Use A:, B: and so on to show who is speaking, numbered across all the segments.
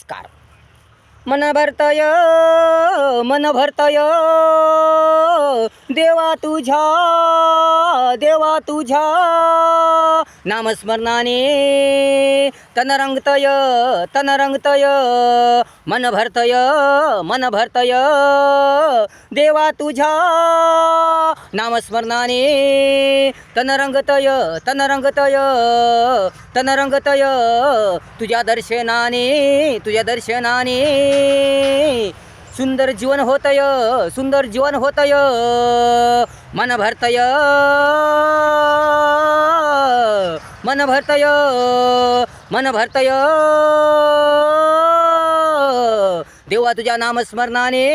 A: car मन भरतय देवा तुझ्या नामस्मरणाने तन रंगतय मन भरतय देवा तुझ्या नामस्मरणाने तन रंगतय तुझ्या दर्शनाने सुंदर जीवन होतय मन भरतय देवा तुझ्या नामस्मरणाने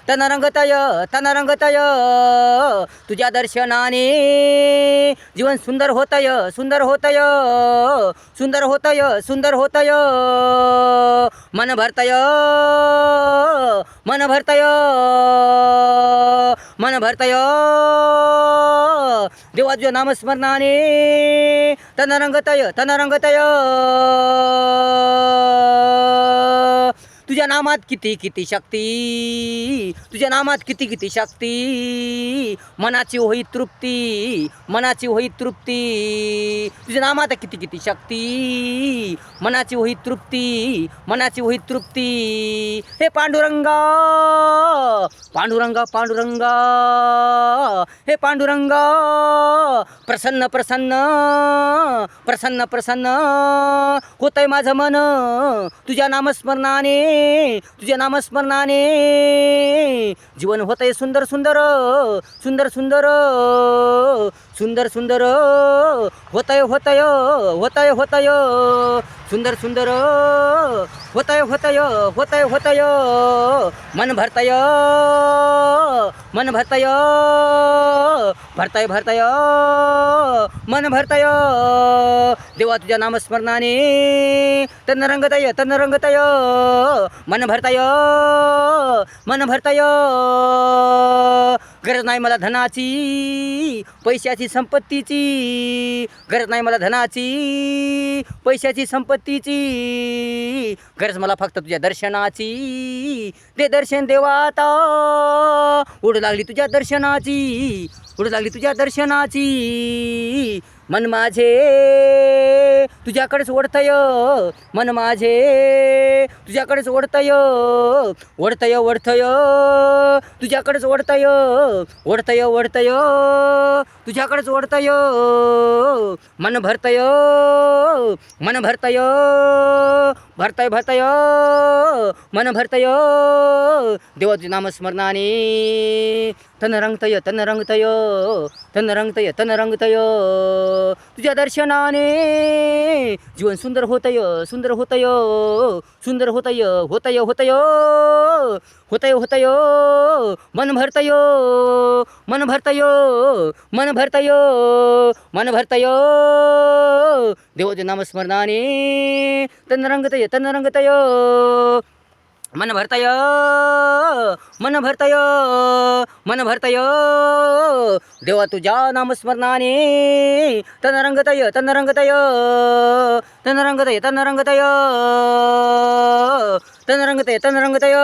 A: तन रंगतय तुझ्या दर्शनाने जीवन सुंदर होतय मन भरतय देवा तुझ्या नामस्मरणाने तन रंगतय तुझ्या नामात किती शक्ती मनाची होई तृप्ती तुझ्या नामात किती शक्ती मनाची होई तृप्ती हे पांडुरंगा हे पांडुरंगा प्रसन्न होतय माझं मन तुझ्या नामस्मरणाने जीवन होतय सुंदर होतय सुंदर होतय मन भरतय मन भरतय देवा तुझ्या नामस्मरणाने तन रंगतय मन भरतय गरज नाही मला धनाची पैशाची संपत्तीची गरज नाही मला धनाची पैशाची संपत्तीची गरज मला फक्त तुझ्या दर्शनाची दे दर्शन देवा आता ओढ लागली तुझ्या दर्शनाची मन माझे तुझ्याकडेच ओढतय मन माझे तुझ्याकडेच ओढतय तुझ्याकडेच ओढतय तुझ्याकडेच ओढतय मन भरतय मन भरतय देवा तुझ्या नामस्मरणाने तन रंगतय तुझ्या दर्शनाने जीवन सुंदर होतय मन भरतय देवाच्या नामस्मरणाने तन रंगतय मन भरतय देवा तुझ्या नामस्मरणाने तन रंगतय